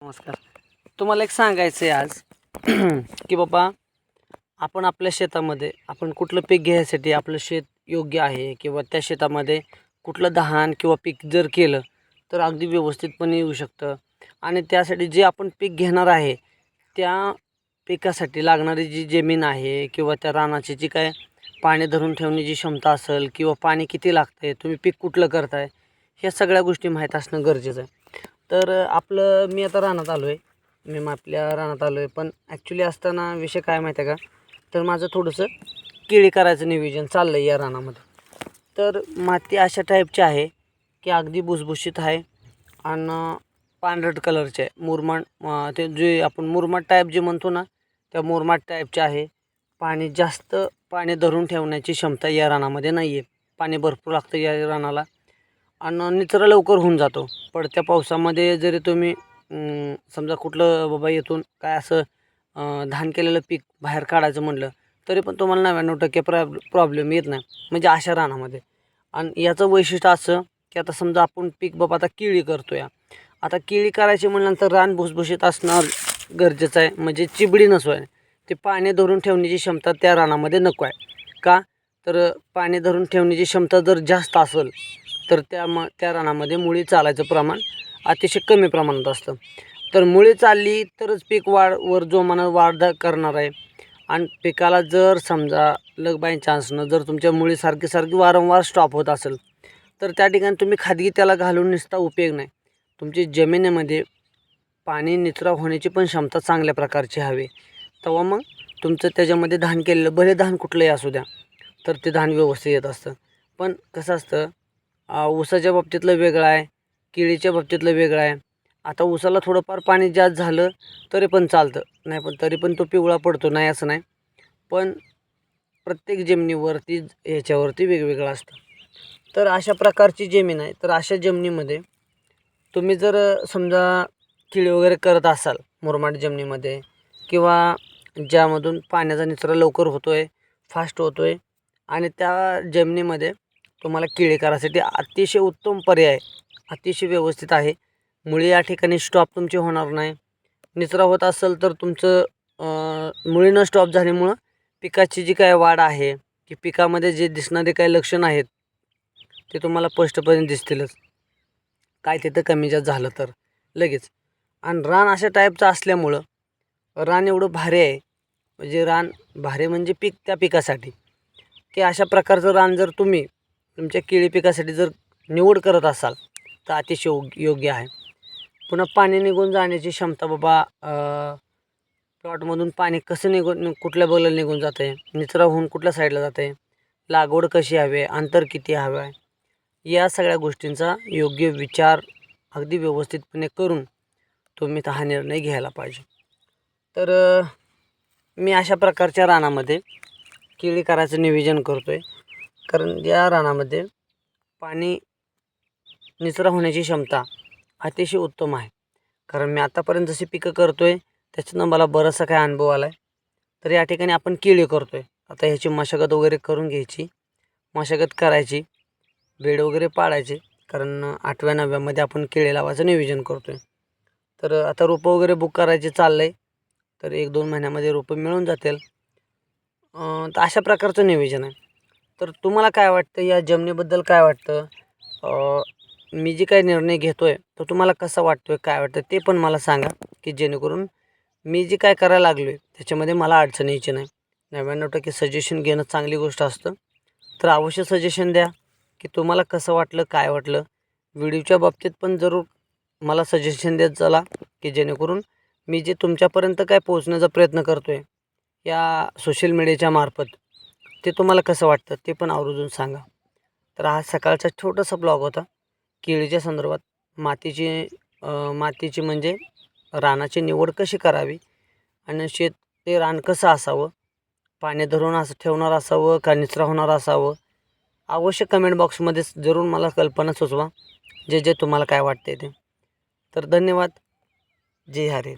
नमस्कार. तुम्हाला एक सांगायचं आहे आज की बाबा आपण आपल्या शेतामध्ये आपण कुठलं पीक घ्यायसाठी आपलं शेत योग्य आहे किंवा त्या शेतामध्ये कुठलं धान किंवा पीक जर केलं तर अगदी व्यवस्थितपणे येऊ शकतं. आणि त्यासाठी जे आपण पीक घेणार आहे त्या पिकासाठी लागणारी जी जमीन आहे किंवा त्या रानाची जी काय पाणी धरून ठेवण्याची क्षमता असेल किंवा पाणी किती लागते, तुम्ही पीक कुठलं करताय, ह्या सगळ्या गोष्टी माहीत असणं गरजेचं आहे. तर मी आता रानात आलो आहे. आपल्या रानात आलो आहे, पण ॲक्च्युली असताना विषय काय माहीत आहे का, तर माझं थोडंसं केळी करायचं नियोजन चाललं आहे या रानामध्ये. तर माती अशा टाईपची आहे की अगदी भुसभुशीत आहे आणि पांढरट कलरचे आहे. मुरमाड ते जे आपण मुरमाड टाईप जे म्हणतो ना, त्या मुरमाड टाईपचे आहे. पाणी धरून ठेवण्याची क्षमता या रानामध्ये नाही आहे. पाणी भरपूर लागतं या रानाला आणि निचरा लवकर होऊन जातो. पडत्या पावसामध्ये जरी तुम्ही समजा कुठलं बाबा येथून काय असं धान केलेलं पीक बाहेर काढायचं म्हटलं तरी पण तुम्हाला 99% प्रॉब्लेम येत नाही, म्हणजे अशा रानामध्ये. आणि याचं वैशिष्ट्य असं की आता समजा आपण पीक बाबा आता केळी करतो या, आता केळी करायची म्हटल्यानंतर रान भुसभुशीत असणं गरजेचं आहे, म्हणजे चिबडी नसो आहे. ते पाणी धरून ठेवण्याची क्षमता त्या रानामध्ये नको आहे. का तर पाणी धरून ठेवण्याची क्षमता जर जास्त असेल तर त्या रानामध्ये मुळी चालायचं प्रमाण अतिशय कमी प्रमाणात असतं. तर मुळी चालली तरच पीक वर जोमानं वाढ करणार आहे. आणि पिकाला जर समजा लग बाय चान्सनं जर तुमच्या मुळी सारखी वारंवार स्टॉप होत असेल तर त्या ठिकाणी तुम्ही खाजगी त्याला घालून नुसता उपयोग नाही. तुमची जमिनीमध्ये पाणी निचरा होण्याची पण क्षमता चांगल्या प्रकारची हवी, तेव्हा मग तुमचं त्याच्यामध्ये धान केलेलं भले धान कुठलंही असू द्या तर ते धान व्यवस्थित येत असतं. पण कसं असतं, ऊसाच्या बाबतीतलं वेगळं आहे, केळीच्या बाबतीतलं वेगळं आहे. आता ऊसाला थोडंफार पाणी जास्त झालं तरी पण चालतं, नाही पण तरी पण तो पिवळा पडतो, नाही असं नाही. पण प्रत्येक जमिनीवरती ह्याच्यावरती वेगवेगळं असतं. तर अशा प्रकारची जमीन आहे. तर अशा जमिनीमध्ये तुम्ही जर समजा केळी वगैरे करत असाल मुरमाड जमिनीमध्ये किंवा ज्यामधून पाण्याचा निचरा लवकर होतो आहे, फास्ट होतो आहे, आणि त्या जमिनीमध्ये तुम्हाला केळी करायसाठी अतिशय उत्तम पर्याय, अतिशय व्यवस्थित आहे. मुळी या ठिकाणी स्टॉप तुमची होणार नाही. निचरा होत असेल तर तुमचं मुळी स्टॉप झाल्यामुळं पिकाची जी काय वाढ आहे की पिकामध्ये जे दिसणारे काही लक्षण आहेत ते तुम्हाला स्पष्टपणे दिसतीलच. काय तिथं कमी जास्त झालं तर लगेच. आणि रान अशा टाईपचं असल्यामुळं रान एवढं भारी आहे, म्हणजे रान भारी म्हणजे त्या पिकासाठी की अशा प्रकारचं रान जर तुम्ही तुमच्या केळी पिकासाठी जर निवड करत असाल तर अतिशय योग्य आहे. पुन्हा पाणी निघून जाण्याची क्षमता बाबा, प्लॉटमधून पाणी कसं कुठल्या बगल निघून जातं आहे, निचरा होऊन कुठल्या साईडला जातं आहे, लागवड कशी हवी आहे, अंतर किती हवं आहे, या सगळ्या गोष्टींचा योग्य विचार अगदी व्यवस्थितपणे करून तुम्ही हा निर्णय घ्यायला पाहिजे. तर मी अशा प्रकारच्या रानामध्ये केळी करायचं नियोजन करतो आहे, कारण या रानामध्ये पाणी निचरा होण्याची क्षमता अतिशय उत्तम आहे. कारण मी आतापर्यंत जशी पिकं करतो आहे त्याच्यातनं मला बराचसा काय अनुभव आला आहे. तर या ठिकाणी आपण केळी करतो आहे, आता ह्याची मशागत वगैरे करून घ्यायची, मशागत करायची, बेड वगैरे पाडायचे, कारण 8व्या 9व्यामध्ये आपण केळी लावायचं नियोजन करतो आहे. तर आता रोपं वगैरे बुक करायचे चाललं आहे, तर 1-2 महिन्यामध्ये रोपं मिळून जातील. तर अशा प्रकारचं नियोजन आहे. तर तुम्हाला काय वाटतं, या जमिनीबद्दल काय वाटतं? मी जे काही निर्णय घेतो आहे तो तुम्हाला कसा वाटतो आहे, काय वाटतं ते पण मला सांगा, की जेणेकरून मी जे काय करायला लागलो आहे त्याच्यामध्ये मला अडचण यायची नाही. 99% सजेशन घेणं चांगली गोष्ट असतं. तर अवश्य सजेशन द्या की तुम्हाला कसं वाटलं, काय वाटलं. व्हिडिओच्या बाबतीत पण जरूर मला सजेशन देत चला, की जेणेकरून मी जे तुमच्यापर्यंत काय पोहोचण्याचा प्रयत्न करतो आहे या सोशल मीडियाच्या मार्फत, ते तुम्हाला कसं वाटतं ते पण आवर्जून सांगा. तर हा सकाळचा छोटासा ब्लॉग होता केळीच्या संदर्भात. मातीची म्हणजे रानाची निवड कशी करावी आणि ते रान कसं असावं, पाणी धरून असं ठेवणार असावं का निचरा होणार असावं, अवश्य कमेंट बॉक्समध्ये जरूर मला कल्पना सुचवा, जे तुम्हाला काय वाटते ते. तर धन्यवाद. जय हरी.